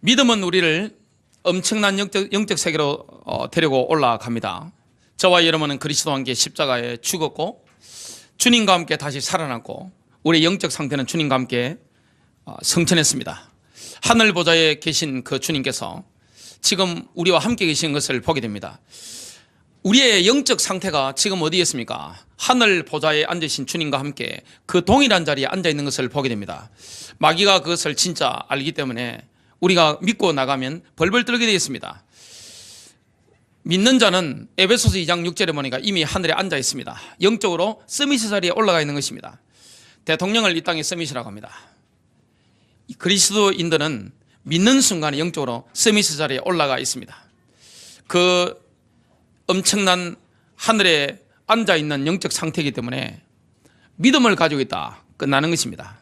믿음은 우리를 엄청난 영적 세계로 데리고 올라갑니다. 저와 여러분은 그리스도와 함께 십자가에 죽었고 주님과 함께 다시 살아났고 우리의 영적 상태는 주님과 함께 성천했습니다. 하늘 보좌에 계신 그 주님께서 지금 우리와 함께 계신 것을 보게 됩니다. 우리의 영적 상태가 지금 어디에 있습니까? 하늘 보좌에 앉으신 주님과 함께 그 동일한 자리에 앉아 있는 것을 보게 됩니다. 마귀가 그것을 진짜 알기 때문에 우리가 믿고 나가면 벌벌 떨게 되어 있습니다. 믿는 자는 에베소서 2장 6절에 보니까 이미 하늘에 앉아 있습니다. 영적으로 서밋의 자리에 올라가 있는 것입니다. 대통령을 이 땅에 서밋이라고 합니다. 그리스도인들은 믿는 순간에 영적으로 서밋의 자리에 올라가 있습니다. 그 엄청난 하늘에 앉아 있는 영적 상태이기 때문에 믿음을 가지고 있다 끝나는 것입니다.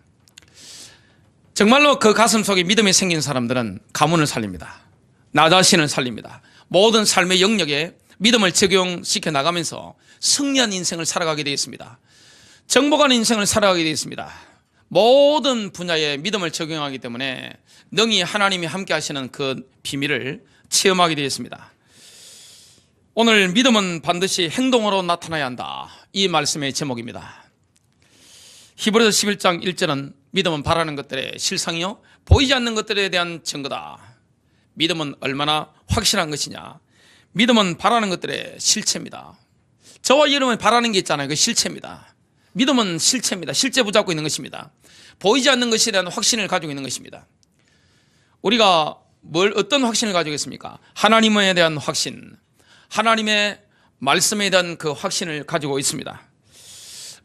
정말로 그 가슴 속에 믿음이 생긴 사람들은 가문을 살립니다. 나 자신을 살립니다. 모든 삶의 영역에 믿음을 적용시켜 나가면서 승리한 인생을 살아가게 되어 있습니다. 정복한 인생을 살아가게 되어 있습니다. 모든 분야에 믿음을 적용하기 때문에 능히 하나님이 함께 하시는 그 비밀을 체험하게 되어 있습니다. 오늘 믿음은 반드시 행동으로 나타나야 한다. 이 말씀의 제목입니다. 히브리서 11장 1절은 믿음은 바라는 것들의 실상이요 보이지 않는 것들에 대한 증거다. 믿음은 얼마나 확실한 것이냐. 믿음은 바라는 것들의 실체입니다. 저와 여러분이 바라는 게 있잖아요. 그 실체입니다. 믿음은 실체입니다. 실제 붙잡고 있는 것입니다. 보이지 않는 것에 대한 확신을 가지고 있는 것입니다. 우리가 어떤 확신을 가지고 있습니까? 하나님에 대한 확신, 하나님의 말씀에 대한 그 확신을 가지고 있습니다.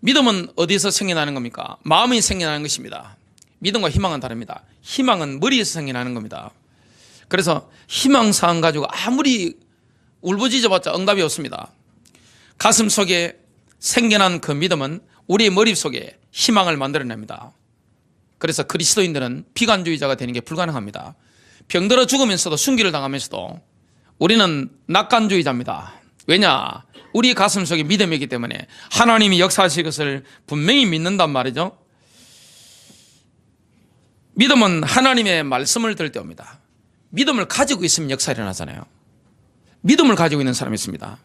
믿음은 어디서 생겨나는 겁니까? 마음이 생겨나는 것입니다. 믿음과 희망은 다릅니다. 희망은 머리에서 생겨나는 겁니다. 그래서 희망사항 가지고 아무리 울부짖어봤자 응답이 없습니다. 가슴 속에 생겨난 그 믿음은 우리의 머릿속에 희망을 만들어냅니다. 그래서 그리스도인들은 비관주의자가 되는 게 불가능합니다. 병들어 죽으면서도 순교를 당하면서도 우리는 낙관주의자입니다. 왜냐? 우리 가슴 속에 믿음이기 때문에 하나님이 역사하실 것을 분명히 믿는단 말이죠. 믿음은 하나님의 말씀을 들을 때 옵니다. 믿음을 가지고 있으면 역사 일어나잖아요. 믿음을 가지고 있는 사람이 있습니다.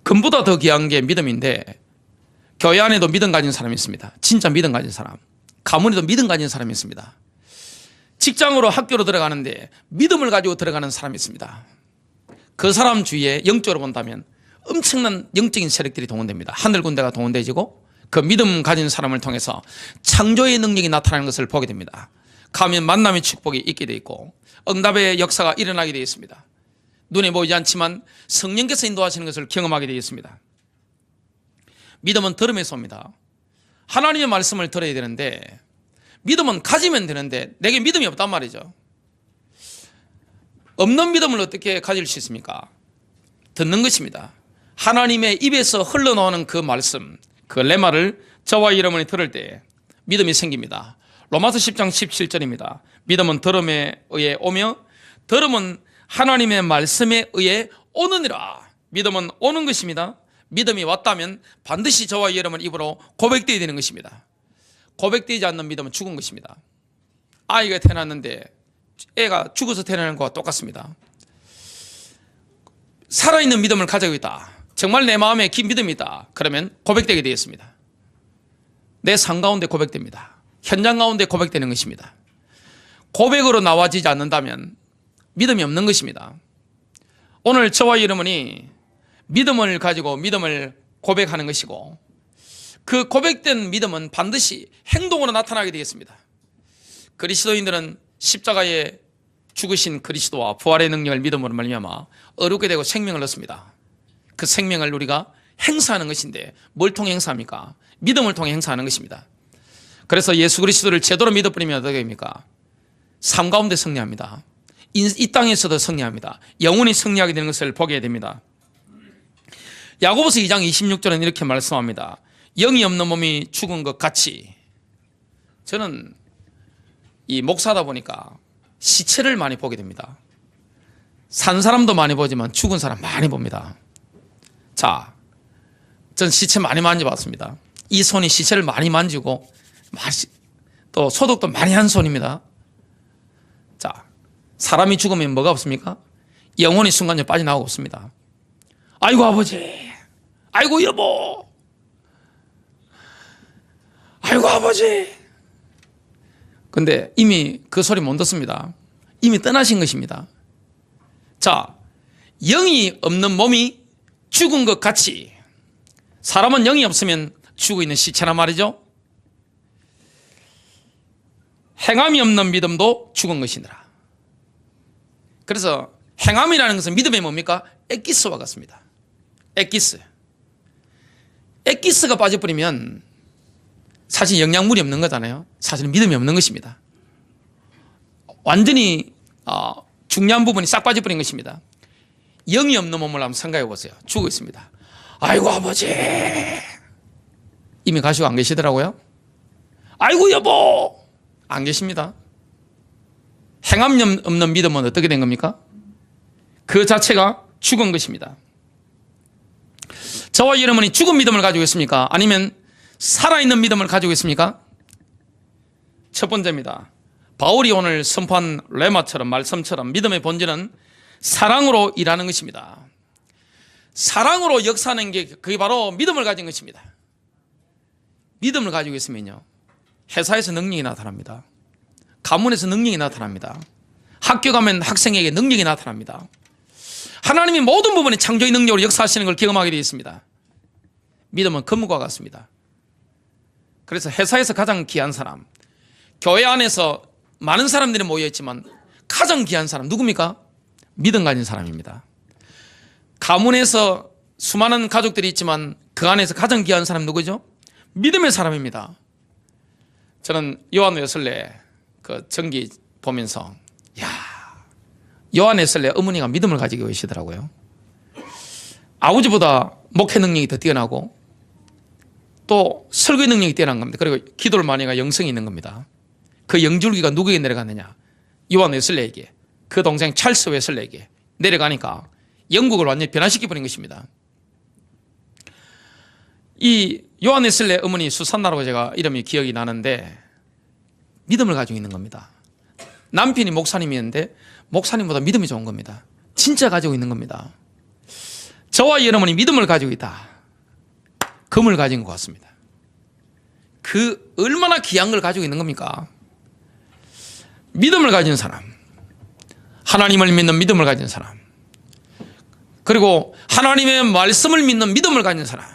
금보다 더 귀한 게 믿음인데 교회 안에도 믿음 가진 사람이 있습니다. 진짜 믿음 가진 사람. 가문에도 믿음 가진 사람이 있습니다. 직장으로 학교로 들어가는데 믿음을 가지고 들어가는 사람이 있습니다. 그 사람 주위에 영적으로 본다면 엄청난 영적인 세력들이 동원됩니다. 하늘 군대가 동원되지고 그 믿음 가진 사람을 통해서 창조의 능력이 나타나는 것을 보게 됩니다. 가면 만남의 축복이 있게 되어 있고 응답의 역사가 일어나게 되어 있습니다. 눈에 보이지 않지만 성령께서 인도하시는 것을 경험하게 되어 있습니다. 믿음은 들음에서 옵니다. 하나님의 말씀을 들어야 되는데 믿음은 가지면 되는데 내게 믿음이 없단 말이죠. 없는 믿음을 어떻게 가질 수 있습니까? 듣는 것입니다. 하나님의 입에서 흘러나오는 그 말씀, 그 레마를 저와 여러분이 들을 때 믿음이 생깁니다. 로마서 10장 17절입니다. 믿음은 들음에 의해 오며 들음은 하나님의 말씀에 의해 오느니라. 믿음은 오는 것입니다. 믿음이 왔다면 반드시 저와 여러분 입으로 고백되어야 되는 것입니다. 고백되지 않는 믿음은 죽은 것입니다. 아이가 태어났는데 애가 죽어서 태어나는 것과 똑같습니다. 살아있는 믿음을 가지고 있다. 정말 내 마음에 긴 믿음이 있다. 그러면 고백되게 되겠습니다. 내 삶 가운데 고백됩니다. 현장 가운데 고백되는 것입니다. 고백으로 나와지지 않는다면 믿음이 없는 것입니다. 오늘 저와 여러분이 믿음을 가지고 믿음을 고백하는 것이고 그 고백된 믿음은 반드시 행동으로 나타나게 되겠습니다. 그리스도인들은 십자가에 죽으신 그리스도와 부활의 능력을 믿음으로 말미암아 어렵게 되고 생명을 얻습니다. 그 생명을 우리가 행사하는 것인데 뭘 통해 행사합니까? 믿음을 통해 행사하는 것입니다. 그래서 예수 그리스도를 제대로 믿어버리면 어떻게 됩니까? 삶 가운데 승리합니다. 이 땅에서도 승리합니다. 영원히 승리하게 되는 것을 보게 됩니다. 야고보서 2장 26절은 이렇게 말씀합니다. 영이 없는 몸이 죽은 것 같이. 저는 이 목사다 보니까 시체를 많이 보게 됩니다. 산 사람도 많이 보지만 죽은 사람 많이 봅니다. 자, 전 시체 많이 만져봤습니다. 이 손이 시체를 많이 만지고 또 소독도 많이 한 손입니다. 자, 사람이 죽으면 뭐가 없습니까? 영혼이 순간적으로 빠져나오고 없습니다. 아이고 아버지, 아이고 여보, 아이고 아버지. 근데 이미 그 소리 못 듣습니다. 이미 떠나신 것입니다. 자, 영이 없는 몸이 죽은 것 같이 사람은 영이 없으면 죽어 있는 시체란 말이죠. 행함이 없는 믿음도 죽은 것이니라. 그래서 행함이라는 것은 믿음이 뭡니까? 엑기스와 같습니다. 엑기스. 엑기스가 빠져버리면 사실 영양물이 없는 거잖아요. 사실은 믿음이 없는 것입니다. 완전히 중요한 부분이 싹 빠져버린 것입니다. 영이 없는 몸을 한번 생각해 보세요. 죽어 있습니다. 아이고 아버지, 이미 가시고 안 계시더라고요. 아이고 여보, 안 계십니다. 행함 없는 믿음은 어떻게 된 겁니까? 그 자체가 죽은 것입니다. 저와 여러분이 죽은 믿음을 가지고 있습니까? 아니면 살아있는 믿음을 가지고 있습니까? 첫 번째입니다. 바울이 오늘 선포한 레마처럼, 말씀처럼 믿음의 본질은 사랑으로 일하는 것입니다. 사랑으로 역사하는 게 그게 바로 믿음을 가진 것입니다. 믿음을 가지고 있으면요, 회사에서 능력이 나타납니다. 가문에서 능력이 나타납니다. 학교 가면 학생에게 능력이 나타납니다. 하나님이 모든 부분에 창조의 능력으로 역사하시는 걸 경험하게 되어 있습니다. 믿음은 금과 같습니다. 그래서 회사에서 가장 귀한 사람, 교회 안에서 많은 사람들이 모여있지만 가장 귀한 사람 누굽니까? 믿음 가진 사람입니다. 가문에서 수많은 가족들이 있지만 그 안에서 가장 귀한 사람 누구죠? 믿음의 사람입니다. 저는 요한 웨슬레 그 전기 보면서 요한 웨슬레 어머니가 믿음을 가지고 계시더라고요. 아버지보다 목회 능력이 더 뛰어나고 또 설교 능력이 뛰어난 겁니다. 그리고 기도를 많이 하니까 영성이 있는 겁니다. 그 영줄기가 누구에게 내려갔느냐? 요한 웨슬레에게, 그 동생 찰스 웨슬레에게 내려가니까 영국을 완전히 변화시켜버린 것입니다. 이 요한 웨슬레 어머니 수산나라고 제가 이름이 기억이 나는데 믿음을 가지고 있는 겁니다. 남편이 목사님이었는데 목사님보다 믿음이 좋은 겁니다. 진짜 가지고 있는 겁니다. 저와 여러분이 믿음을 가지고 있다. 금을 가진 것 같습니다. 그 얼마나 귀한 걸 가지고 있는 겁니까? 믿음을 가진 사람, 하나님을 믿는 믿음을 가진 사람, 그리고 하나님의 말씀을 믿는 믿음을 가진 사람.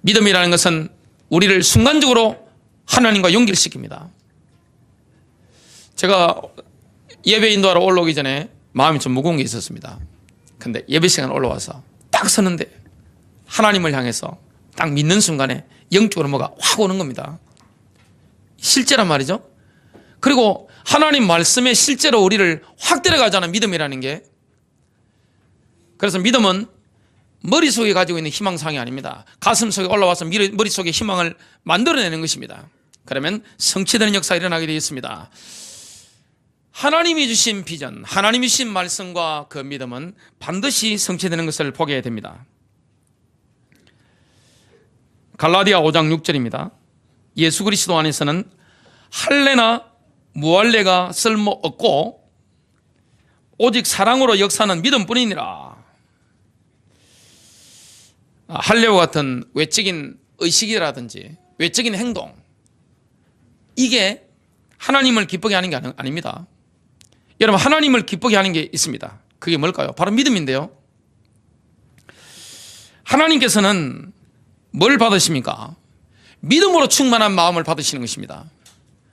믿음이라는 것은 우리를 순간적으로 하나님과 연결시킵니다. 제가 예배 인도하러 올라오기 전에 마음이 좀 무거운 게 있었습니다. 근데 예배 시간 올라와서 딱 서는데 하나님을 향해서 딱 믿는 순간에 영적으로 뭐가 확 오는 겁니다. 실제란 말이죠. 그리고 하나님 말씀에 실제로 우리를 확 데려가잖아요, 믿음이라는 게. 그래서 믿음은 머릿속에 가지고 있는 희망사항이 아닙니다. 가슴 속에 올라와서 머릿속에 희망을 만들어내는 것입니다. 그러면 성취되는 역사가 일어나게 되어 있습니다. 하나님이 주신 비전, 하나님이 주신 말씀과 그 믿음은 반드시 성취되는 것을 보게 됩니다. 갈라디아 5장 6절입니다. 예수 그리스도 안에서는 할례나 무할례가 쓸모없고 오직 사랑으로 역사하는 믿음뿐이니라. 할례와 같은 외적인 의식이라든지 외적인 행동, 이게 하나님을 기쁘게 하는 게 아닙니다. 여러분, 하나님을 기쁘게 하는 게 있습니다. 그게 뭘까요? 바로 믿음인데요. 하나님께서는 뭘 받으십니까? 믿음으로 충만한 마음을 받으시는 것입니다.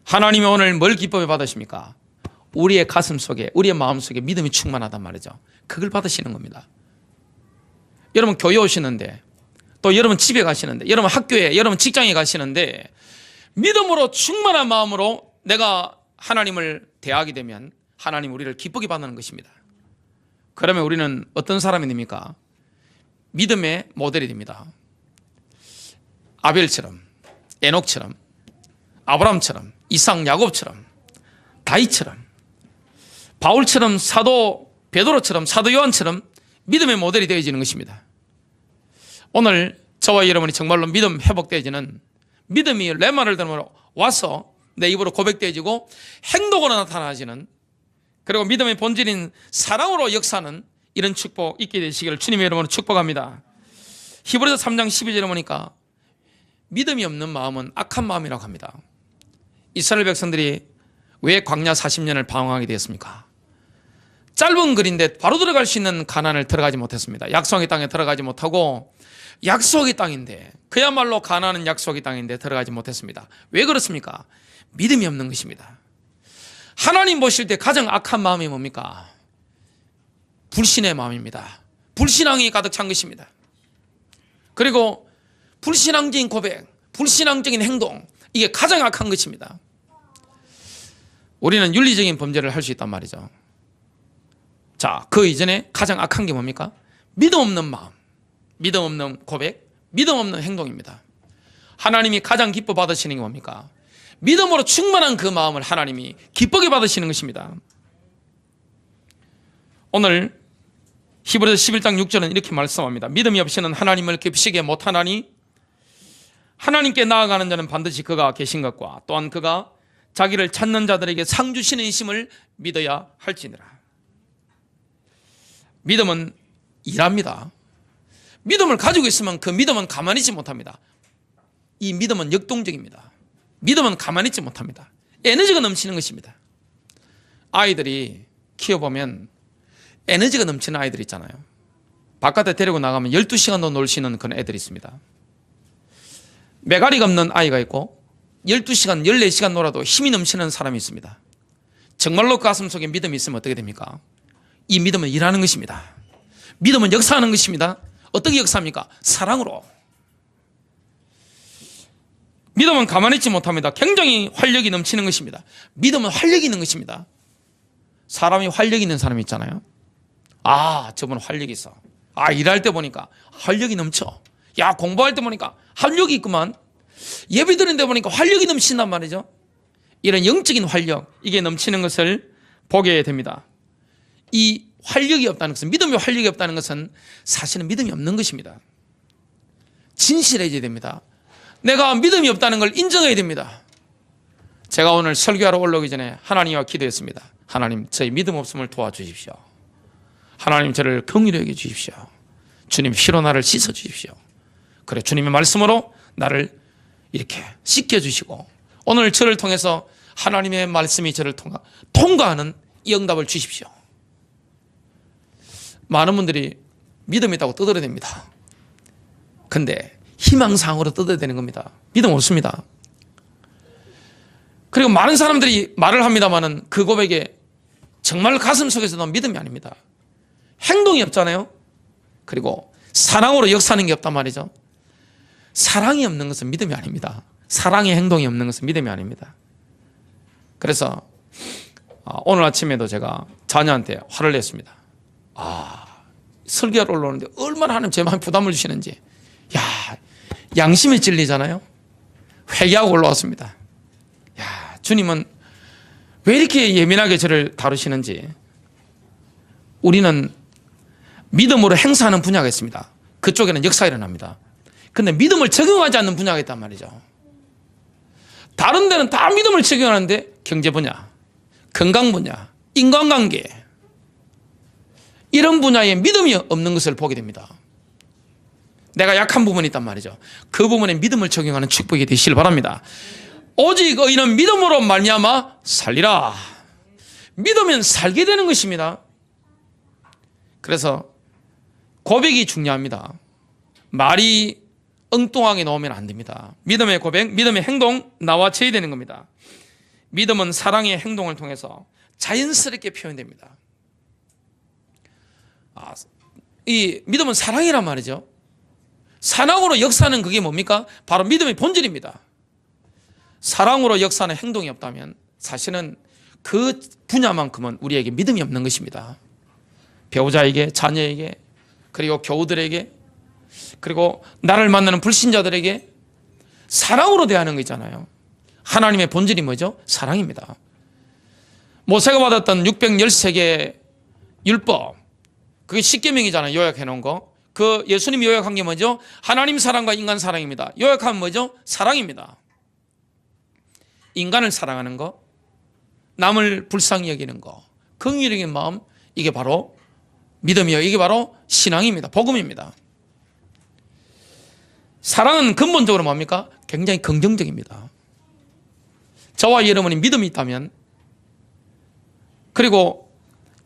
하나님이 오늘 뭘 기쁨에 받으십니까? 우리의 가슴 속에, 우리의 마음 속에 믿음이 충만하단 말이죠. 그걸 받으시는 겁니다. 여러분 교회 오시는데, 또 여러분 집에 가시는데, 여러분 학교에, 여러분 직장에 가시는데 믿음으로 충만한 마음으로 내가 하나님을 대하게 되면 하나님 우리를 기쁘게 받는 것입니다. 그러면 우리는 어떤 사람이 됩니까? 믿음의 모델이 됩니다. 아벨처럼, 에녹처럼, 아브라함처럼, 이삭, 야곱처럼, 다윗처럼, 바울처럼, 사도 베드로처럼, 사도 요한처럼 믿음의 모델이 되어지는 것입니다. 오늘 저와 여러분이 정말로 믿음 회복되어지는, 믿음이 레마를 들어 와서 내 입으로 고백되어지고 행동으로 나타나지는 그리고 믿음의 본질인 사랑으로 역사는 이런 축복 있게 되시기를 주님의 이름으로 축복합니다. 히브리서 3장 12절에 보니까 믿음이 없는 마음은 악한 마음이라고 합니다. 이스라엘 백성들이 왜 광야 40년을 방황하게 되었습니까? 짧은 거리인데 바로 들어갈 수 있는 가나안을 들어가지 못했습니다. 약속의 땅에 들어가지 못하고 약속의 땅인데, 그야말로 가나안은 약속의 땅인데 들어가지 못했습니다. 왜 그렇습니까? 믿음이 없는 것입니다. 하나님 보실 때 가장 악한 마음이 뭡니까? 불신의 마음입니다. 불신앙이 가득 찬 것입니다. 그리고 불신앙적인 고백, 불신앙적인 행동, 이게 가장 악한 것입니다. 우리는 윤리적인 범죄를 할 수 있단 말이죠. 자, 그 이전에 가장 악한 게 뭡니까? 믿음 없는 마음, 믿음 없는 고백, 믿음 없는 행동입니다. 하나님이 가장 기뻐 받으시는 게 뭡니까? 믿음으로 충만한 그 마음을 하나님이 기쁘게 받으시는 것입니다. 오늘 히브리서 11장 6절은 이렇게 말씀합니다. 믿음이 없이는 하나님을 뵙시게 못하나니 하나님께 나아가는 자는 반드시 그가 계신 것과 또한 그가 자기를 찾는 자들에게 상 주시는 이심을 믿어야 할지니라. 믿음은 일합니다. 믿음을 가지고 있으면 그 믿음은 가만히 있지 못합니다. 이 믿음은 역동적입니다. 믿음은 가만히 있지 못합니다. 에너지가 넘치는 것입니다. 아이들이 키워보면 에너지가 넘치는 아이들 있잖아요. 바깥에 데리고 나가면 12시간도 놀 수 있는 그런 애들이 있습니다. 메가리가 없는 아이가 있고 12시간, 14시간 놀아도 힘이 넘치는 사람이 있습니다. 정말로 그 가슴 속에 믿음이 있으면 어떻게 됩니까? 이 믿음은 일하는 것입니다. 믿음은 역사하는 것입니다. 어떻게 역사합니까? 사랑으로. 믿음은 가만히 있지 못합니다. 굉장히 활력이 넘치는 것입니다. 믿음은 활력이 있는 것입니다. 사람이 활력이 있는 사람이 있잖아요. 아, 저분 활력이 있어. 아, 일할 때 보니까 활력이 넘쳐. 야, 공부할 때 보니까 활력이 있구만. 예배 드리는 데 보니까 활력이 넘친단 말이죠. 이런 영적인 활력, 이게 넘치는 것을 보게 됩니다. 이 활력이 없다는 것은, 믿음의 활력이 없다는 것은 사실은 믿음이 없는 것입니다. 진실해져야 됩니다. 내가 믿음이 없다는 걸 인정해야 됩니다. 제가 오늘 설교하러 올라오기 전에 하나님과 기도했습니다. 하나님, 저희 믿음 없음을 도와주십시오. 하나님, 저를 긍휼히 여겨 주십시오. 주님, 피로 나를 씻어 주십시오. 그래, 주님의 말씀으로 나를 이렇게 씻겨주시고 오늘 저를 통해서 하나님의 말씀이 저를 통과하는 이 응답을 주십시오. 많은 분들이 믿음이 있다고 떠들어댑니다. 근데 희망상으로 떠들어대는 겁니다. 믿음 없습니다. 그리고 많은 사람들이 말을 합니다마는 그 고백에 정말 가슴 속에서도 믿음이 아닙니다. 행동이 없잖아요. 그리고 사랑으로 역사하는 게 없단 말이죠. 사랑이 없는 것은 믿음이 아닙니다. 사랑의 행동이 없는 것은 믿음이 아닙니다. 그래서 오늘 아침에도 제가 자녀한테 화를 냈습니다. 설교하러 올라오는데 얼마나 하나님 제 마음에 부담을 주시는지. 야, 양심에 찔리잖아요. 회개하고 올라왔습니다. 야, 주님은 왜 이렇게 예민하게 저를 다루시는지. 우리는 믿음으로 행사하는 분야가 있습니다. 그쪽에는 역사가 일어납니다. 근데 믿음을 적용하지 않는 분야가 있단 말이죠. 다른 데는 다 믿음을 적용하는데 경제 분야, 건강 분야, 인간관계, 이런 분야에 믿음이 없는 것을 보게 됩니다. 내가 약한 부분이 있단 말이죠. 그 부분에 믿음을 적용하는 축복이 되시길 바랍니다. 오직 의인은 믿음으로 말미암아 살리라. 믿으면 살게 되는 것입니다. 그래서 고백이 중요합니다. 말이 엉뚱하게 나오면 안 됩니다. 믿음의 고백, 믿음의 행동 나와쳐야 되는 겁니다. 믿음은 사랑의 행동을 통해서 자연스럽게 표현됩니다. 이 믿음은 사랑이란 말이죠. 사랑으로 역사는 그게 뭡니까? 바로 믿음의 본질입니다. 사랑으로 역사는 행동이 없다면 사실은 그 분야만큼은 우리에게 믿음이 없는 것입니다. 배우자에게, 자녀에게, 그리고 교우들에게, 그리고 나를 만나는 불신자들에게 사랑으로 대하는 거 있잖아요. 하나님의 본질이 뭐죠? 사랑입니다. 모세가 받았던 613개의 율법, 그게 십계명이잖아요. 요약해 놓은 거. 그 예수님이 요약한 게 뭐죠? 하나님 사랑과 인간 사랑입니다. 요약하면 뭐죠? 사랑입니다. 인간을 사랑하는 거, 남을 불쌍히 여기는 거, 긍휼적인 마음, 이게 바로 믿음이요. 이게 바로 신앙입니다. 복음입니다. 사랑은 근본적으로 뭡니까? 굉장히 긍정적입니다. 저와 여러분이 믿음이 있다면, 그리고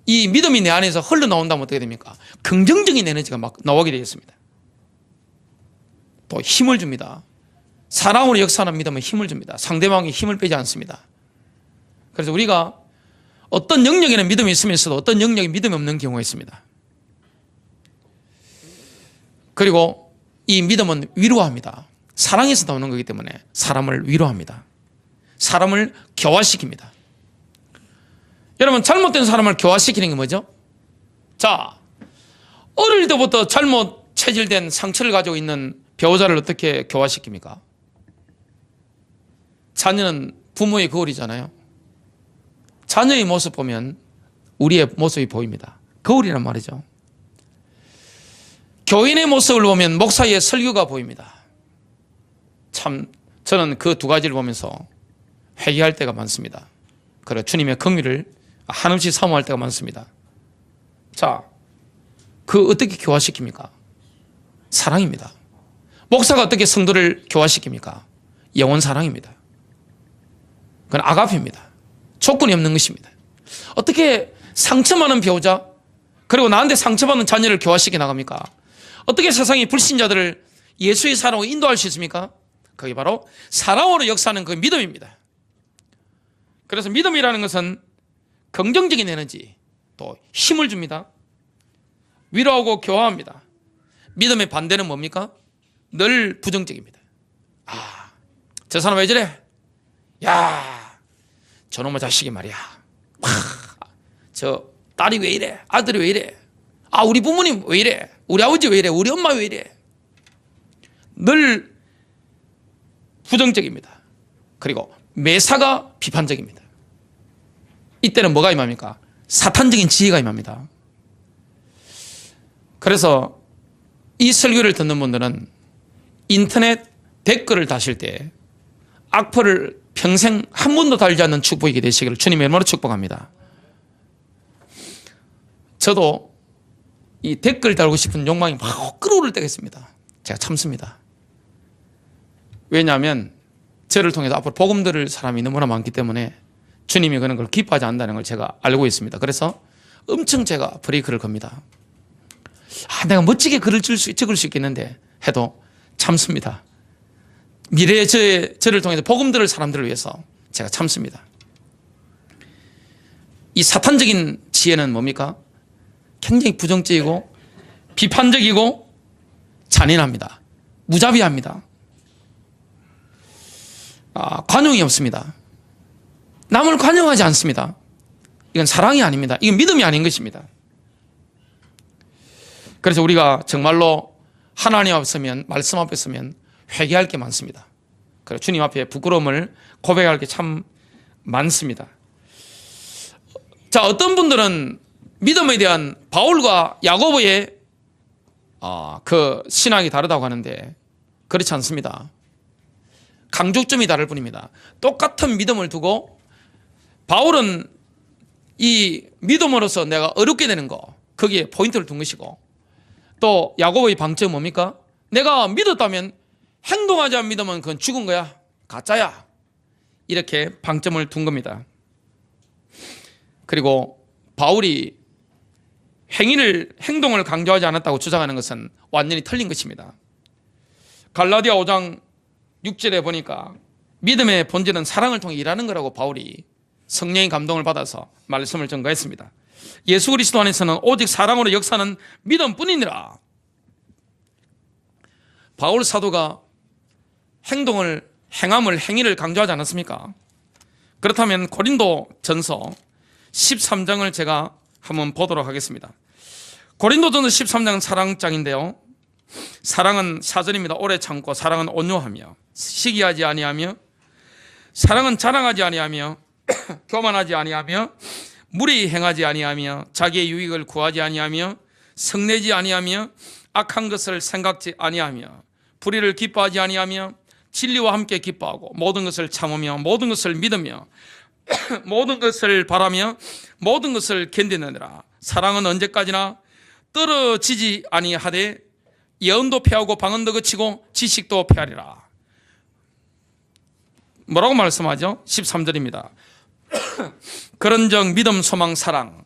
이 믿음이 내 안에서 흘러나온다면 어떻게 됩니까? 긍정적인 에너지가 막 나오게 되어 있습니다. 또 힘을 줍니다. 사랑으로 역사하는 믿음은 힘을 줍니다. 상대방에게 힘을 빼지 않습니다. 그래서 우리가 어떤 영역에는 믿음이 있으면서도 어떤 영역에 믿음이 없는 경우가 있습니다. 그리고 이 믿음은 위로합니다. 사랑에서 나오는 거기 때문에 사람을 위로합니다. 사람을 교화시킵니다. 여러분, 잘못된 사람을 교화시키는 게 뭐죠? 자, 어릴 때부터 잘못 체질된 상처를 가지고 있는 배우자를 어떻게 교화시킵니까? 자녀는 부모의 거울이잖아요. 자녀의 모습 보면 우리의 모습이 보입니다. 거울이란 말이죠. 교인의 모습을 보면 목사의 설교가 보입니다. 참, 저는 그 두 가지를 보면서 회개할 때가 많습니다. 그리고 주님의 긍휼을 한없이 사모할 때가 많습니다. 자, 그 어떻게 교화시킵니까? 사랑입니다. 목사가 어떻게 성도를 교화시킵니까? 영원 사랑입니다. 그건 아가페입니다. 조건이 없는 것입니다. 어떻게 상처받는 배우자, 그리고 나한테 상처받는 자녀를 교화시켜 나갑니까? 어떻게 세상의 불신자들을 예수의 사랑으로 인도할 수 있습니까? 그게 바로 사랑으로 역사하는 그 믿음입니다. 그래서 믿음이라는 것은 긍정적인 에너지, 또 힘을 줍니다. 위로하고 교화합니다. 믿음의 반대는 뭡니까? 늘 부정적입니다. 아, 저 사람 왜 저래? 야, 저놈의 자식이 말이야. 와, 저 딸이 왜 이래? 아들이 왜 이래? 아, 우리 부모님 왜 이래? 우리 아버지 왜 이래? 우리 엄마 왜 이래? 늘 부정적입니다. 그리고 매사가 비판적입니다. 이때는 뭐가 임합니까? 사탄적인 지혜가 임합니다. 그래서 이 설교를 듣는 분들은 인터넷 댓글을 다실 때 악플을 평생 한 번도 달지 않는 축복이 되시기를 주님의 이름으로 축복합니다. 저도 이 댓글 달고 싶은 욕망이 막 끌어오를 때가 있습니다. 제가 참습니다. 왜냐하면 저를 통해서 앞으로 복음 들을 사람이 너무나 많기 때문에 주님이 그런 걸 기뻐하지 않는다는 걸 제가 알고 있습니다. 그래서 엄청 제가 브레이크를 겁니다. 아, 내가 멋지게 글을 적을 수 있겠는데 해도 참습니다. 미래의 저를 통해서 복음 들을 사람들을 위해서 제가 참습니다. 이 사탄적인 지혜는 뭡니까? 굉장히 부정적이고 비판적이고 잔인합니다. 무자비합니다. 관용이 없습니다. 남을 관용하지 않습니다. 이건 사랑이 아닙니다. 이건 믿음이 아닌 것입니다. 그래서 우리가 정말로 하나님 앞에 서면, 말씀 앞에 서면 회개할 게 많습니다. 그리고 주님 앞에 부끄러움을 고백할 게 참 많습니다. 자, 어떤 분들은 믿음에 대한 바울과 야고보의 그 신앙이 다르다고 하는데 그렇지 않습니다. 강조점이 다를 뿐입니다. 똑같은 믿음을 두고 바울은 이 믿음으로서 내가 어렵게 되는 거, 거기에 포인트를 둔 것이고, 또 야고보의 방점은 뭡니까? 내가 믿었다면 행동하지 않은 믿으면 그건 죽은 거야, 가짜야, 이렇게 방점을 둔 겁니다. 그리고 바울이 행동을 강조하지 않았다고 주장하는 것은 완전히 틀린 것입니다. 갈라디아 5장 6절에 보니까 믿음의 본질은 사랑을 통해 일하는 거라고 바울이 성령의 감동을 받아서 말씀을 전가했습니다. 예수 그리스도 안에서는 오직 사랑으로 역사하는 믿음뿐이니라. 바울 사도가 행위를 강조하지 않았습니까? 그렇다면 고린도 전서 13장을 제가 한번 보도록 하겠습니다. 고린도 전서 13장은 사랑장인데요. 사랑은 4절입니다. 오래 참고, 사랑은 온유하며, 시기하지 아니하며, 사랑은 자랑하지 아니하며, 교만하지 아니하며, 무례히 행하지 아니하며, 자기의 유익을 구하지 아니하며, 성내지 아니하며, 악한 것을 생각지 아니하며, 불의를 기뻐하지 아니하며, 진리와 함께 기뻐하고, 모든 것을 참으며, 모든 것을 믿으며, 모든 것을 바라며 모든 것을 견디느니라. 사랑은 언제까지나 떨어지지 아니하되 예언도 패하고 방언도 그치고 지식도 패하리라. 뭐라고 말씀하죠? 13절입니다. 그런즉 믿음, 소망, 사랑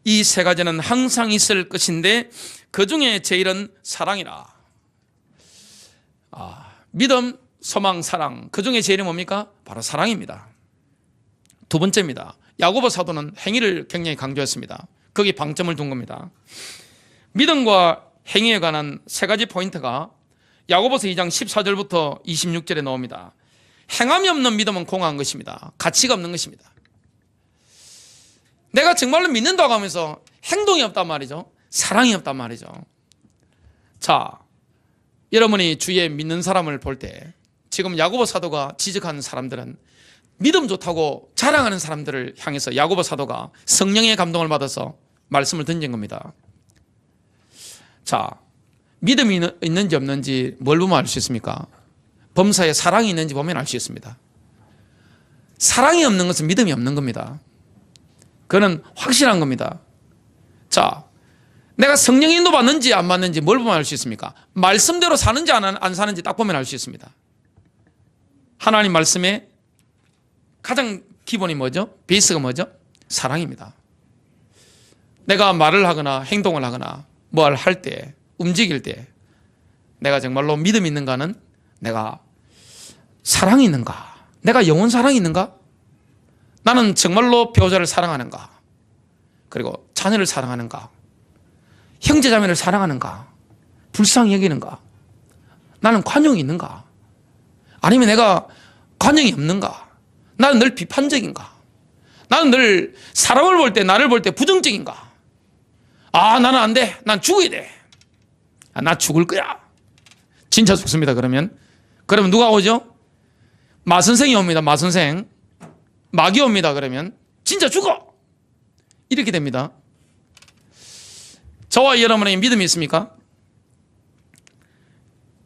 이 세 가지는 항상 있을 것인데 그 중에 제일은 사랑이라. 믿음, 소망, 사랑 그 중에 제일이 뭡니까? 바로 사랑입니다. 두 번째입니다. 야고보 사도는 행위를 굉장히 강조했습니다. 거기 방점을 둔 겁니다. 믿음과 행위에 관한 세 가지 포인트가 야고보서 2장 14절부터 26절에 나옵니다. 행함이 없는 믿음은 공허한 것입니다. 가치가 없는 것입니다. 내가 정말로 믿는다고 하면서 행동이 없단 말이죠. 사랑이 없단 말이죠. 자, 여러분이 주위에 믿는 사람을 볼 때 지금 야고보 사도가 지적하는 사람들은 믿음 좋다고 자랑하는 사람들을 향해서 야고보 사도가 성령의 감동을 받아서 말씀을 던진 겁니다. 자, 믿음이 있는지 없는지 뭘 보면 알 수 있습니까? 범사에 사랑이 있는지 보면 알 수 있습니다. 사랑이 없는 것은 믿음이 없는 겁니다. 그건 확실한 겁니다. 자, 내가 성령 인도 받는지 안 받는지 뭘 보면 알 수 있습니까? 말씀대로 사는지 안 사는지 딱 보면 알 수 있습니다. 하나님 말씀의 가장 기본이 뭐죠? 베이스가 뭐죠? 사랑입니다. 내가 말을 하거나 행동을 하거나 뭘 할 때, 움직일 때 내가 정말로 믿음이 있는가는 내가 사랑이 있는가? 내가 영혼 사랑이 있는가? 나는 정말로 배우자를 사랑하는가? 그리고 자녀를 사랑하는가? 형제자매를 사랑하는가? 불쌍히 여기는가? 나는 관용이 있는가? 아니면 내가 관용이 없는가? 나는 늘 비판적인가? 나는 늘 사람을 볼 때, 나를 볼 때 부정적인가? 나는 안 돼. 난 죽어야 돼. 나 죽을 거야. 진짜 죽습니다. 그러면 누가 오죠? 마선생이 옵니다. 마선생. 마귀 옵니다. 그러면 진짜 죽어. 이렇게 됩니다. 저와 여러분의 믿음이 있습니까?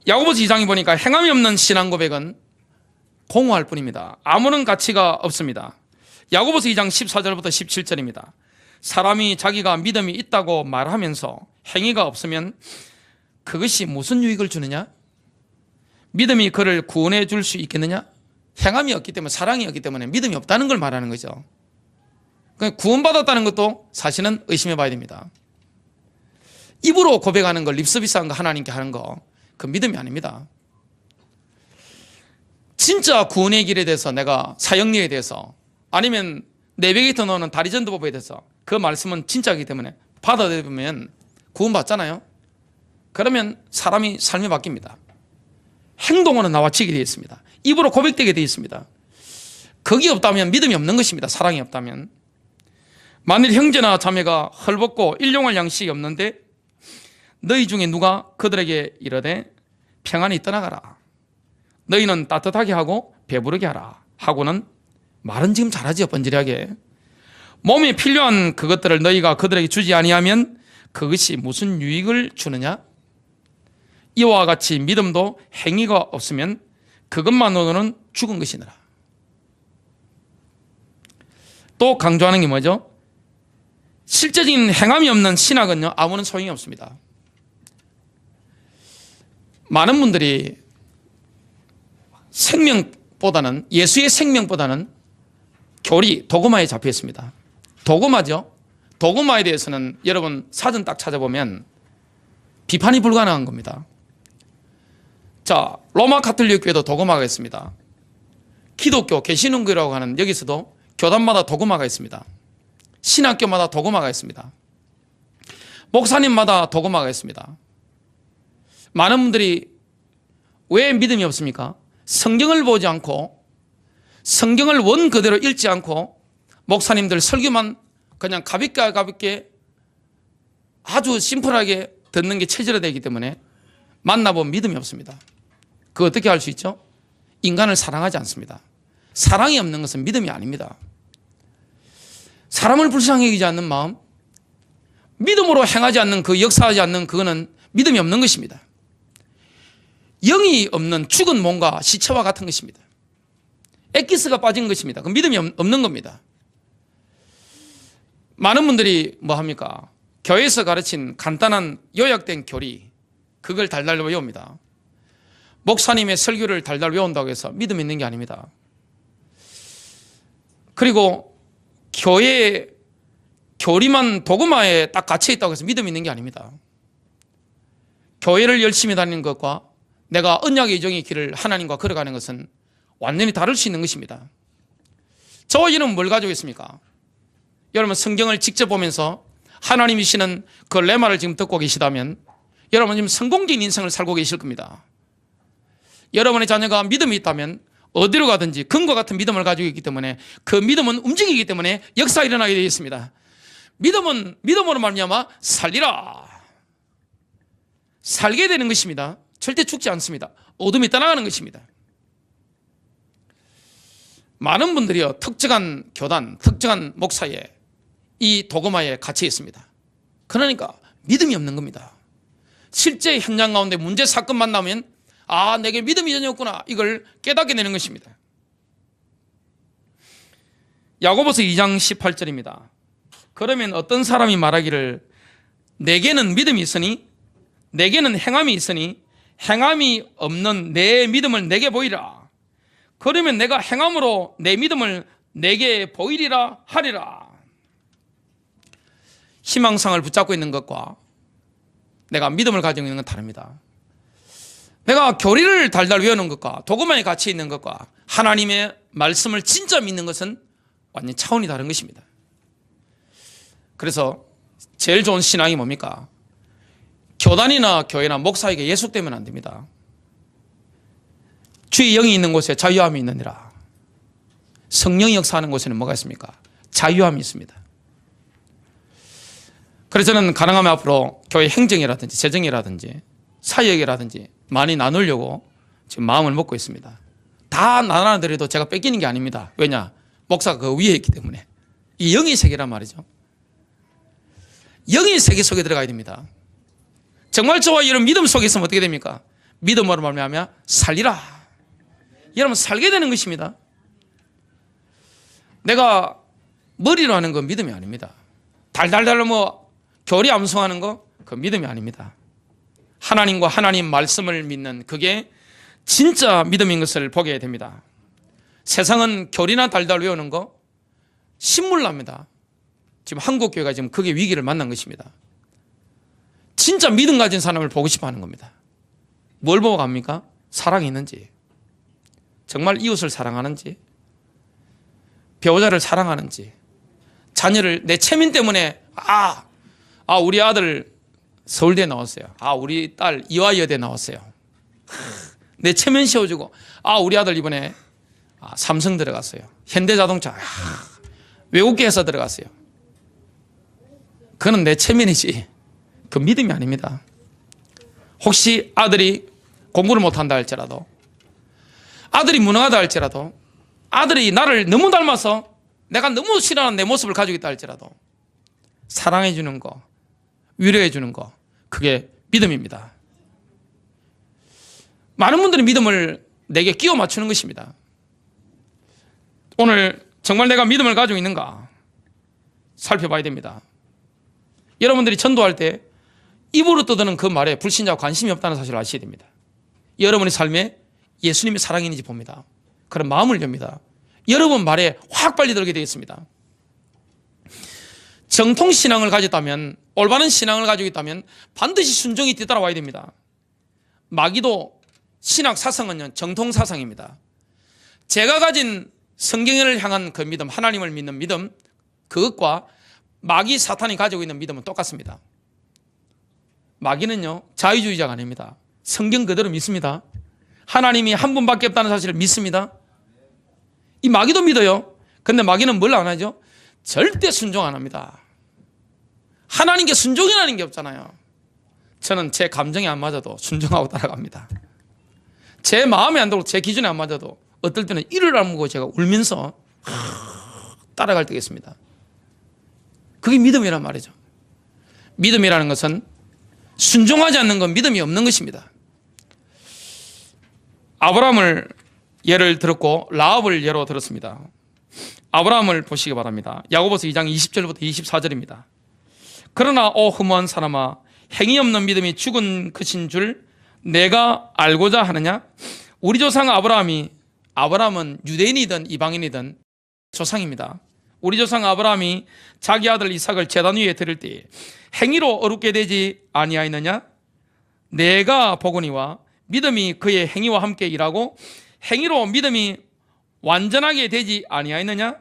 야고보서 2장에 보니까 행함이 없는 신앙 고백은 공허할 뿐입니다. 아무런 가치가 없습니다. 야고보서 2장 14절부터 17절입니다. 사람이 자기가 믿음이 있다고 말하면서 행위가 없으면 그것이 무슨 유익을 주느냐? 믿음이 그를 구원해 줄 수 있겠느냐? 행함이 없기 때문에, 사랑이 없기 때문에 믿음이 없다는 걸 말하는 거죠. 구원받았다는 것도 사실은 의심해 봐야 됩니다. 입으로 고백하는 거, 립서비스한 거, 하나님께 하는 거, 그 믿음이 아닙니다. 진짜 구원의 길에 대해서, 내가 사형리에 대해서, 아니면 내비게이터 넣는 다리전도법에 대해서 그 말씀은 진짜이기 때문에 받아들이면 구원받잖아요. 그러면 사람이 삶이 바뀝니다. 행동으로 나와치게 되어 있습니다. 입으로 고백되게 되어 있습니다. 거기 없다면 믿음이 없는 것입니다. 사랑이 없다면. 만일 형제나 자매가 헐벗고 일용할 양식이 없는데 너희 중에 누가 그들에게 이르되 평안히 떠나가라, 너희는 따뜻하게 하고 배부르게 하라 하고는, 말은 지금 잘하지요. 번지르하게. 몸에 필요한 그것들을 너희가 그들에게 주지 아니하면 그것이 무슨 유익을 주느냐? 이와 같이 믿음도 행위가 없으면 그것만으로는 죽은 것이니라. 또 강조하는 게 뭐죠? 실제적인 행함이 없는 신학은요, 아무런 소용이 없습니다. 많은 분들이 생명보다는, 예수의 생명보다는 교리, 도그마에 잡혀 있습니다. 도그마죠. 도그마에 대해서는 여러분 사전 딱 찾아보면 비판이 불가능한 겁니다. 자, 로마 가톨릭 교회도 도그마가 있습니다. 기독교, 개신운교라고 하는 여기서도 교단마다 도그마가 있습니다. 신학교마다 도그마가 있습니다. 목사님마다 도그마가 있습니다. 많은 분들이 왜 믿음이 없습니까? 성경을 보지 않고, 성경을 원 그대로 읽지 않고, 목사님들 설교만 그냥 가볍게 아주 심플하게 듣는 게 체질화되기 때문에 만나보면 믿음이 없습니다. 그거 어떻게 알 수 있죠? 인간을 사랑하지 않습니다. 사랑이 없는 것은 믿음이 아닙니다. 사람을 불쌍히 여기지 않는 마음, 믿음으로 행하지 않는, 그 역사하지 않는 그거는 믿음이 없는 것입니다. 영이 없는 죽은 몸과 시체와 같은 것입니다. 엑기스가 빠진 것입니다. 그 믿음이 없는 겁니다. 많은 분들이 뭐 합니까? 교회에서 가르친 간단한 요약된 교리, 그걸 달달 외웁니다. 목사님의 설교를 달달 외운다고 해서 믿음 있는 게 아닙니다. 그리고 교회의 교리만 도구마에 딱 갇혀 있다고 해서 믿음 있는 게 아닙니다. 교회를 열심히 다니는 것과 내가 언약의 이정의 길을 하나님과 걸어가는 것은 완전히 다를 수 있는 것입니다. 저와 여러분 뭘 가지고 있습니까? 여러분 성경을 직접 보면서 하나님이시는 그 레마를 지금 듣고 계시다면 여러분 지금 성공적인 인생을 살고 계실 겁니다. 여러분의 자녀가 믿음이 있다면 어디로 가든지 금과 같은 믿음을 가지고 있기 때문에 그 믿음은 움직이기 때문에 역사가 일어나게 되어 있습니다. 믿음은 믿음으로 말미암아 살리라. 살게 되는 것입니다. 절대 죽지 않습니다. 어둠이 떠나가는 것입니다. 많은 분들이요 특정한 교단, 특정한 목사에 이 도구마에 갇혀 있습니다. 그러니까 믿음이 없는 겁니다. 실제 현장 가운데 문제 사건 만나면 아 내게 믿음이 전혀 없구나 이걸 깨닫게 되는 것입니다. 야고보서 2장 18절입니다. 그러면 어떤 사람이 말하기를 내게는 믿음이 있으니 내게는 행함이 있으니 행함이 없는 내 믿음을 내게 보이라. 그러면 내가 행함으로 내 믿음을 내게 보이리라 하리라. 희망상을 붙잡고 있는 것과 내가 믿음을 가지고 있는 건 다릅니다. 내가 교리를 달달 외우는 것과 도구마에 갇혀 있는 것과 하나님의 말씀을 진짜 믿는 것은 완전히 차원이 다른 것입니다. 그래서 제일 좋은 신앙이 뭡니까? 교단이나 교회나 목사에게 예속되면 안 됩니다. 주의 영이 있는 곳에 자유함이 있느니라. 성령이 역사하는 곳에는 뭐가 있습니까? 자유함이 있습니다. 그래서 저는 가능하면 앞으로 교회 행정이라든지 재정이라든지 사역이라든지 많이 나누려고 지금 마음을 먹고 있습니다. 다 나눠드려도 제가 뺏기는 게 아닙니다. 왜냐? 목사가 그 위에 있기 때문에. 이 영의 세계란 말이죠. 영의 세계 속에 들어가야 됩니다. 정말 저와 이런 믿음 속에 있으면 어떻게 됩니까? 믿음으로 말미암아 살리라. 여러분 살게 되는 것입니다. 내가 머리로 하는 건 믿음이 아닙니다. 달달달 뭐 교리 암송하는 거 그 믿음이 아닙니다. 하나님과 하나님 말씀을 믿는 그게 진짜 믿음인 것을 보게 됩니다. 세상은 교리나 달달 외우는 거 신물납니다. 지금 한국교회가 지금 그게 위기를 만난 것입니다. 진짜 믿음 가진 사람을 보고 싶어 하는 겁니다. 뭘 보고 갑니까? 사랑이 있는지, 정말 이웃을 사랑하는지, 배우자를 사랑하는지, 자녀를 내 체면 때문에 우리 아들 서울대 나왔어요. 우리 딸 이화여대 나왔어요. 내 체면 씌워주고 우리 아들 이번에 삼성 들어갔어요. 현대자동차 외국계 회사 들어갔어요. 그건 내 체면이지 그 믿음이 아닙니다. 혹시 아들이 공부를 못한다 할지라도, 아들이 무능하다 할지라도, 아들이 나를 너무 닮아서 내가 너무 싫어하는 내 모습을 가지고 있다 할지라도 사랑해 주는 거, 위로해 주는 거, 그게 믿음입니다. 많은 분들이 믿음을 내게 끼워 맞추는 것입니다. 오늘 정말 내가 믿음을 가지고 있는가 살펴봐야 됩니다. 여러분들이 전도할 때 입으로 떠드는 그 말에 불신자와 관심이 없다는 사실을 아셔야 됩니다. 여러분의 삶에 예수님의 사랑이 있는지 봅니다. 그런 마음을 엽니다. 여러분 말에 확 빨리 들게 되겠습니다. 정통신앙을 가졌다면, 올바른 신앙을 가지고 있다면 반드시 순종이 뒤따라와야 됩니다. 마귀도 신학 사상은요 정통사상입니다. 제가 가진 성경을 향한 그 믿음, 하나님을 믿는 믿음, 그것과 마귀 사탄이 가지고 있는 믿음은 똑같습니다. 마귀는요 자유주의자가 아닙니다. 성경 그대로 믿습니다. 하나님이 한 분밖에 없다는 사실을 믿습니다. 이 마귀도 믿어요. 근데 마귀는 뭘 안 하죠? 절대 순종 안 합니다. 하나님께 순종이라는 게 없잖아요. 저는 제 감정이 안 맞아도 순종하고 따라갑니다. 제 마음에 안 들고 제 기준에 안 맞아도 어떨 때는 이를 알고 제가 울면서 따라갈 때가 있습니다. 그게 믿음이란 말이죠. 믿음이라는 것은 순종하지 않는 건 믿음이 없는 것입니다. 아브라함을 예를 들었고 라합을 예로 들었습니다. 아브라함을 보시기 바랍니다. 야고보서 2장 20절부터 24절입니다. 그러나 오 허무한 사람아, 행위 없는 믿음이 죽은 것인 줄 내가 알고자 하느냐? 우리 조상 아브라함은 유대인이든 이방인이든 조상입니다. 우리 조상 아브라함이 자기 아들 이삭을 제단 위에 드릴 때 행위로 어렵게 되지 아니하였느냐? 내가 보거니와 믿음이 그의 행위와 함께 일하고 행위로 믿음이 완전하게 되지 아니하였느냐?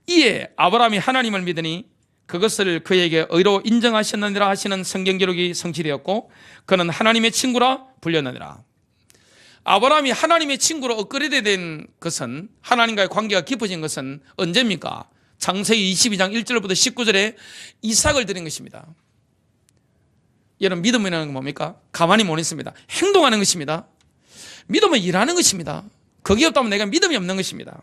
이에 아브라함이 하나님을 믿으니 그것을 그에게 의로 인정하셨느니라 하시는 성경 기록이 성취되었고 그는 하나님의 친구라 불렸느니라. 아브라함이 하나님의 친구로 업그레이드 된 것은, 하나님과의 관계가 깊어진 것은 언제입니까? 창세기 22장 1절부터 19절에 이삭을 드린 것입니다. 여러분, 믿음이라는 건 뭡니까? 가만히 못 있습니다. 행동하는 것입니다. 믿음은 일하는 것입니다. 그게 없다면 내가 믿음이 없는 것입니다.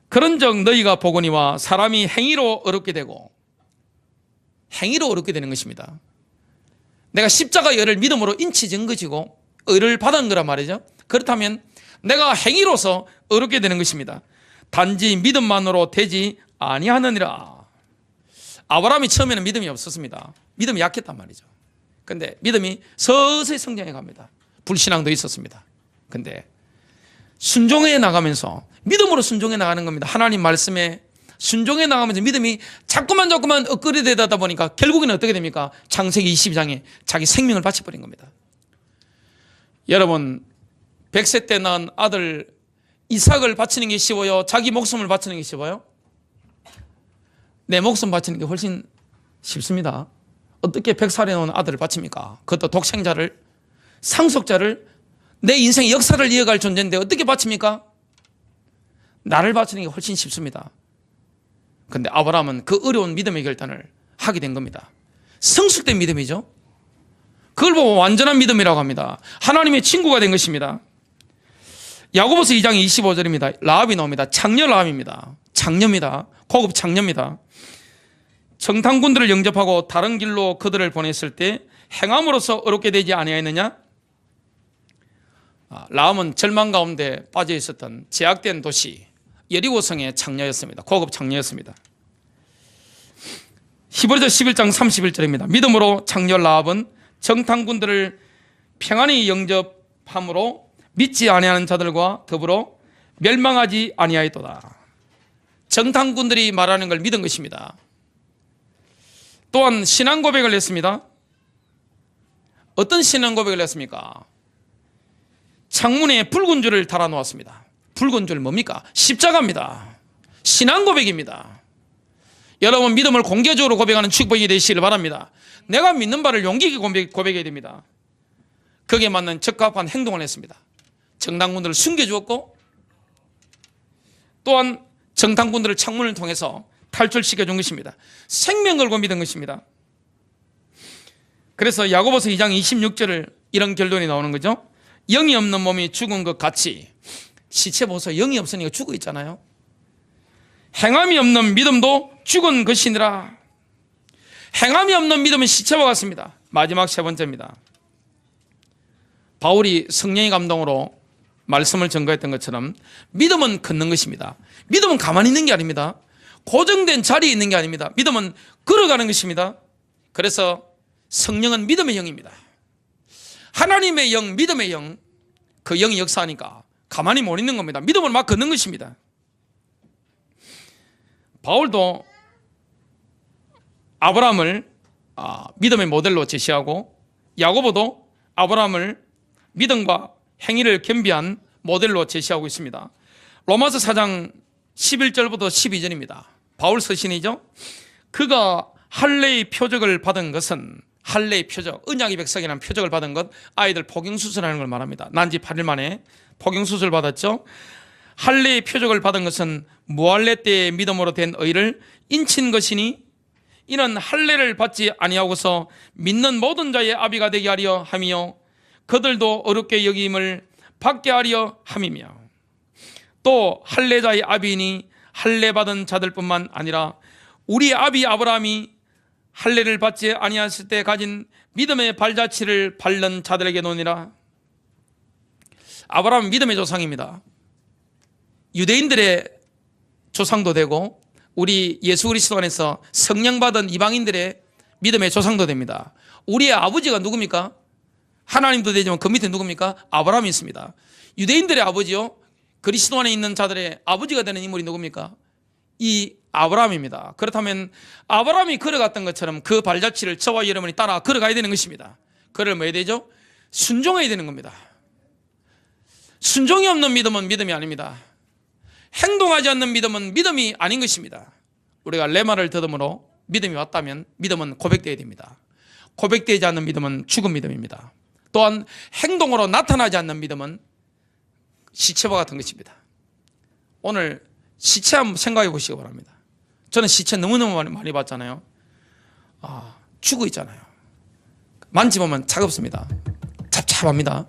그런즉 너희가 보거니와 사람이 행위로 어렵게 되는 것입니다. 내가 십자가 열을 믿음으로 인치 증거지고 의를 받은 거란 말이죠. 그렇다면 내가 행위로서 어렵게 되는 것입니다. 단지 믿음만으로 되지 아니하느니라. 아브라함이 처음에는 믿음이 없었습니다. 믿음이 약했단 말이죠. 근데 믿음이 서서히 성장해 갑니다. 불신앙도 있었습니다. 근데 순종해 나가면서 믿음으로 순종해 나가는 겁니다. 하나님 말씀에 순종해 나가면서 믿음이 자꾸만 업그레이드 되다 보니까 결국에는 어떻게 됩니까? 창세기 22장에 자기 생명을 바쳐버린 겁니다. 여러분, 100세 때 낳은 아들 이삭을 바치는 게 쉬워요? 자기 목숨을 바치는 게 쉬워요? 내 목숨 바치는 게 훨씬 쉽습니다. 어떻게 100살에 낳은 아들을 바칩니까? 그것도 독생자를, 상속자를, 내 인생의 역사를 이어갈 존재인데 어떻게 바칩니까? 나를 바치는 게 훨씬 쉽습니다. 그런데 아브라함은 그 어려운 믿음의 결단을 하게 된 겁니다. 성숙된 믿음이죠. 그걸 보고 완전한 믿음이라고 합니다. 하나님의 친구가 된 것입니다. 야고보서 2장 25절입니다. 라합이 나옵니다. 장녀 라합입니다. 장녀입니다. 고급 장녀입니다. 정탐꾼들을 영접하고 다른 길로 그들을 보냈을 때 행함으로써 어렵게 되지 아니하였느냐? 라합은 절망 가운데 빠져 있었던 제약된 도시 여리고성의 장녀였습니다. 고급 장녀였습니다. 히브리서 11장 31절입니다. 믿음으로 장녀 라합은 정탐꾼들을 평안히 영접함으로 믿지 아니하는 자들과 더불어 멸망하지 아니하였도다. 정탐꾼들이 말하는 걸 믿은 것입니다. 또한 신앙 고백을 했습니다. 어떤 신앙 고백을 했습니까? 창문에 붉은 줄을 달아놓았습니다. 붉은 줄 뭡니까? 십자가입니다. 신앙 고백입니다. 여러분, 믿음을 공개적으로 고백하는 축복이 되시길 바랍니다. 내가 믿는 바를 용기 있게 고백해야 됩니다. 거기에 맞는 적합한 행동을 했습니다. 정탐꾼들을 숨겨주었고 또한 정탐꾼들을 창문을 통해서 탈출시켜 준 것입니다. 생명 걸고 믿은 것입니다. 그래서 야고보서 2장 26절을 이런 결론이 나오는 거죠. 영이 없는 몸이 죽은 것 같이, 시체 보소, 영이 없으니까 죽어 있잖아요. 행함이 없는 믿음도 죽은 것이니라. 행함이 없는 믿음은 시체와 같습니다. 마지막 세 번째입니다. 바울이 성령의 감동으로 말씀을 전거했던 것처럼 믿음은 걷는 것입니다. 믿음은 가만히 있는 게 아닙니다. 고정된 자리에 있는 게 아닙니다. 믿음은 걸어가는 것입니다. 그래서 성령은 믿음의 영입니다. 하나님의 영, 믿음의 영, 그 영이 역사하니까 가만히 못 있는 겁니다. 믿음을 막 걷는 것입니다. 바울도 아브라함을 믿음의 모델로 제시하고 야고보도 아브라함을 믿음과 행위를 겸비한 모델로 제시하고 있습니다. 로마서 4장 11절부터 12절입니다. 바울 서신이죠. 그가 할례의 표적을 받은 것은, 할례의 표적, 언약의 백성이라는 표적을 받은 것, 아이들 포경수술하는 걸 말합니다. 난지 8일 만에 포경수술 받았죠. 할례의 표적을 받은 것은 무할례 때의 믿음으로 된 의를 인친 것이니 이는 할례를 받지 아니하고서 믿는 모든 자의 아비가 되게 하려 함이요 그들도 어렵게 여김을 받게 하려 함이며, 또 할례자의 아비이니 할례 받은 자들뿐만 아니라 우리 아비 아브라함이 할례를 받지 아니하실 때 가진 믿음의 발자취를 밟는 자들에게 노니라. 아브라함은 믿음의 조상입니다. 유대인들의 조상도 되고 우리 예수 그리스도 안에서 성령 받은 이방인들의 믿음의 조상도 됩니다. 우리의 아버지가 누굽니까? 하나님도 되지만 그 밑에 누굽니까? 아브라함이 있습니다. 유대인들의 아버지요, 그리스도 안에 있는 자들의 아버지가 되는 인물이 누굽니까? 이 아브라함입니다. 그렇다면 아브라함이 걸어갔던 것처럼 그 발자취를 저와 여러분이 따라 걸어가야 되는 것입니다. 그를 뭐 해야 되죠? 순종해야 되는 겁니다. 순종이 없는 믿음은 믿음이 아닙니다. 행동하지 않는 믿음은 믿음이 아닌 것입니다. 우리가 레마를 더듬으로 믿음이 왔다면 믿음은 고백되어야 됩니다. 고백되지 않는 믿음은 죽은 믿음입니다. 또한 행동으로 나타나지 않는 믿음은 시체와 같은 것입니다. 오늘 시체 한번 생각해 보시기 바랍니다. 저는 시체 너무너무 많이 봤잖아요. 죽어 있잖아요. 만지보면 차갑습니다. 잡잡합니다.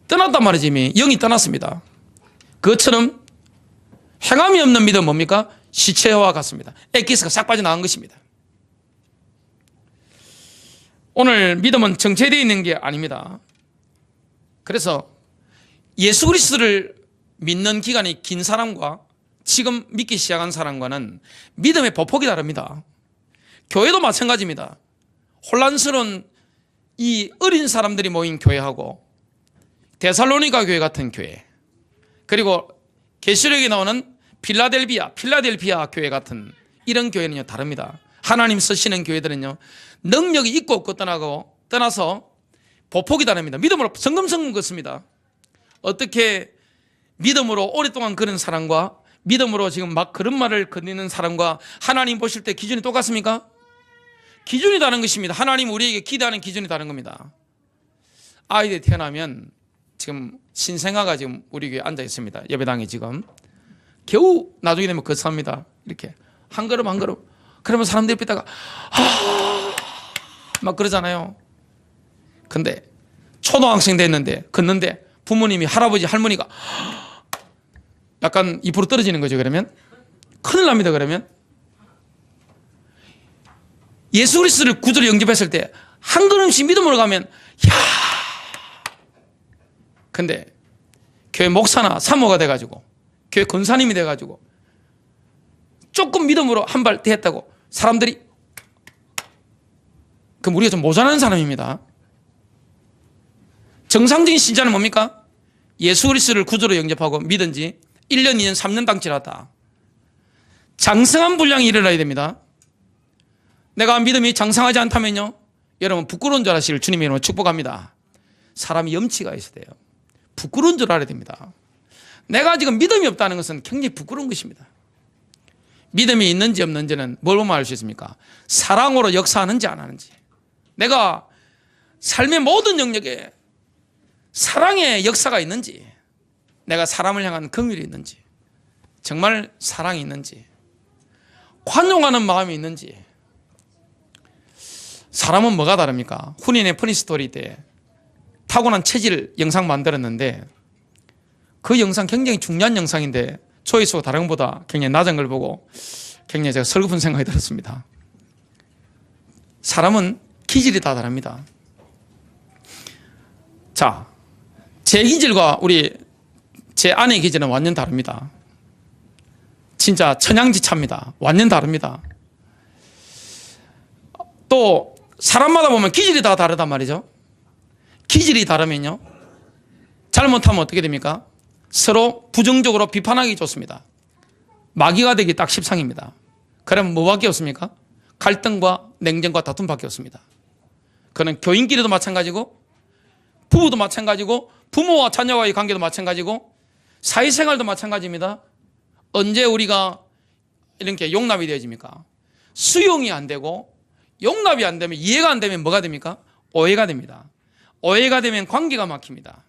떠났단 말이지. 이미 영이 떠났습니다. 그것처럼 행함이 없는 믿음 뭡니까? 시체와 같습니다. 엑기스가 싹 빠져나간 것입니다. 오늘 믿음은 정체되어 있는 게 아닙니다. 그래서 예수 그리스도를 믿는 기간이 긴 사람과 지금 믿기 시작한 사람과는 믿음의 보폭이 다릅니다. 교회도 마찬가지입니다. 혼란스러운 이 어린 사람들이 모인 교회하고 데살로니가 교회 같은 교회, 그리고 계시록에 나오는 필라델피아 교회 같은 이런 교회는요 다릅니다. 하나님 쓰시는 교회들은요 능력이 있고 없고 떠나서 보폭이 다릅니다. 믿음으로 성금성금 걷습니다. 어떻게 믿음으로 오랫동안 걸은 사람과 믿음으로 지금 막 걸음마를 걷는 사람과 하나님 보실 때 기준이 똑같습니까? 기준이 다른 것입니다. 하나님 우리에게 기대하는 기준이 다른 겁니다. 아이들이 태어나면 지금 신생아가 지금 우리 교회에 앉아 있습니다. 예배당에 지금 겨우 나중에 되면 거듭합니다. 이렇게 한 걸음 한 걸음. 그러면 사람들 옆에 있다가 막 그러잖아요. 근데 초등학생 됐는데 걷는데 부모님이 할아버지 할머니가 약간 2% 떨어지는 거죠. 그러면 큰일 납니다. 그러면 예수 그리스도를 구주로 영접했을 때 한 걸음씩 믿음으로 가면 근데 교회 목사나 사모가 돼가지고 교회 권사님이 돼가지고 조금 믿음으로 한 발 떼었다고 사람들이 그럼 우리가 좀 모자라는 사람입니다. 정상적인 신자는 뭡니까? 예수 그리스도를 구주로 영접하고 믿은 지 1년, 2년, 3년 당 지났다. 장성한 분량이 일어나야 됩니다. 내가 믿음이 장성하지 않다면요, 여러분 부끄러운 줄 아시길 주님의 이름으로 축복합니다. 사람이 염치가 있어야 돼요. 부끄러운 줄 알아야 됩니다. 내가 지금 믿음이 없다는 것은 굉장히 부끄러운 것입니다. 믿음이 있는지 없는지는 뭘 보면 알 수 있습니까? 사랑으로 역사하는지 안 하는지. 내가 삶의 모든 영역에 사랑의 역사가 있는지, 내가 사람을 향한 긍휼이 있는지, 정말 사랑이 있는지, 관용하는 마음이 있는지. 사람은 뭐가 다릅니까? 훈인의 퍼니스토리 때 타고난 체질 영상 만들었는데 그 영상 굉장히 중요한 영상인데 조회수가 다른 것보다 굉장히 낮은 걸 보고 굉장히 제가 슬픈 생각이 들었습니다. 사람은 기질이 다 다릅니다. 자, 제 기질과 제 아내의 기질은 완전 다릅니다. 진짜 천양지차입니다. 완전 다릅니다. 또 사람마다 보면 기질이 다 다르단 말이죠. 기질이 다르면요 잘못하면 어떻게 됩니까? 서로 부정적으로 비판하기 좋습니다. 마귀가 되기 딱 십상입니다. 그러면 뭐밖에 없습니까? 갈등과 냉정과 다툼밖에 없습니다. 그는 교인끼리도 마찬가지고 부부도 마찬가지고 부모와 자녀와의 관계도 마찬가지고 사회생활도 마찬가지입니다. 언제 우리가 이렇게 용납이 되어집니까? 수용이 안 되고 용납이 안 되면, 이해가 안 되면 뭐가 됩니까? 오해가 됩니다. 오해가 되면 관계가 막힙니다.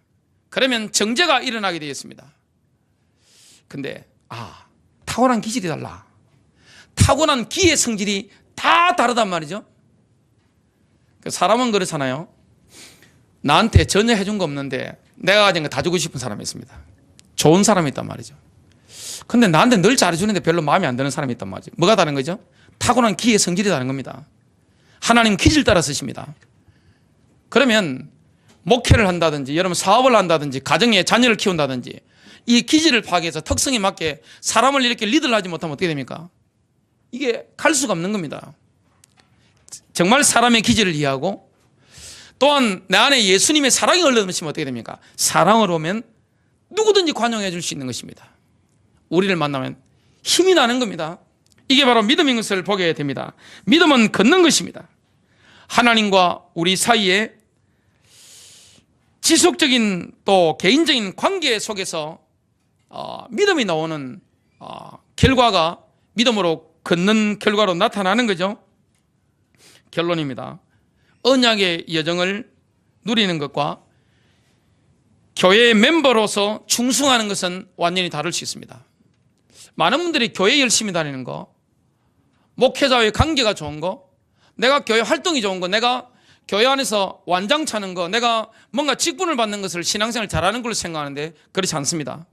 그러면 정죄가 일어나게 되겠습니다. 근데 타고난 기질이 달라. 타고난 기의 성질이 다 다르단 말이죠. 사람은 그렇잖아요. 나한테 전혀 해준 거 없는데 내가 가진 거 다 주고 싶은 사람이 있습니다. 좋은 사람이 있단 말이죠. 근데 나한테 늘 잘해주는데 별로 마음에 안 드는 사람이 있단 말이죠. 뭐가 다른 거죠? 타고난 기의 성질이 다른 겁니다. 하나님 기질 따라 쓰십니다. 그러면 목회를 한다든지 여러분 사업을 한다든지 가정에 자녀를 키운다든지 이 기질을 파악해서 특성에 맞게 사람을 이렇게 리드를 하지 못하면 어떻게 됩니까? 이게 갈 수가 없는 겁니다. 정말 사람의 기질을 이해하고 또한 내 안에 예수님의 사랑이 흘러넘치면 어떻게 됩니까? 사랑으로 오면 누구든지 관용해 줄 수 있는 것입니다. 우리를 만나면 힘이 나는 겁니다. 이게 바로 믿음인 것을 보게 됩니다. 믿음은 걷는 것입니다. 하나님과 우리 사이에 지속적인 또 개인적인 관계 속에서 믿음이 나오는 결과가 믿음으로 걷는 결과로 나타나는 거죠. 결론입니다. 언약의 여정을 누리는 것과 교회의 멤버로서 충성하는 것은 완전히 다를 수 있습니다. 많은 분들이 교회 열심히 다니는 거, 목회자와의 관계가 좋은 거, 내가 교회 활동이 좋은 거, 내가 교회 안에서 완장 차는 거, 내가 뭔가 직분을 받는 것을 신앙생활 잘하는 걸로 생각하는데 그렇지 않습니다.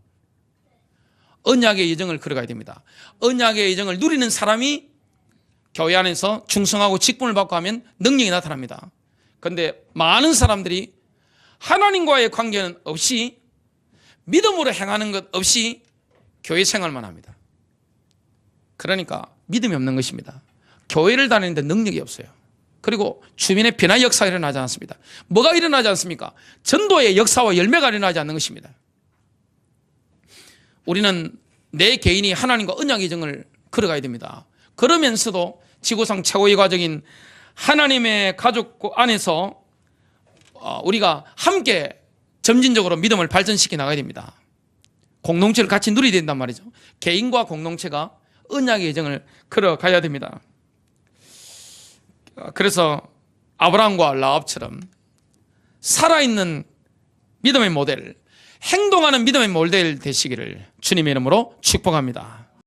언약의 여정을 걸어가야 됩니다. 언약의 여정을 누리는 사람이 교회 안에서 충성하고 직분을 받고 하면 능력이 나타납니다. 그런데 많은 사람들이 하나님과의 관계는 없이 믿음으로 행하는 것 없이 교회 생활만 합니다. 그러니까 믿음이 없는 것입니다. 교회를 다니는데 능력이 없어요. 그리고 주민의 변화 역사가 일어나지 않습니다. 뭐가 일어나지 않습니까? 전도의 역사와 열매가 일어나지 않는 것입니다. 우리는 내 개인이 하나님과 언약의 정을 걸어가야 됩니다. 그러면서도 지구상 최고의 과정인 하나님의 가족 안에서 우리가 함께 점진적으로 믿음을 발전시켜 나가야 됩니다. 공동체를 같이 누려야 된단 말이죠. 개인과 공동체가 언약의 여정을 걸어가야 됩니다. 그래서 아브라함과 라합처럼 살아있는 믿음의 모델, 행동하는 믿음의 모델 되시기를 주님의 이름으로 축복합니다.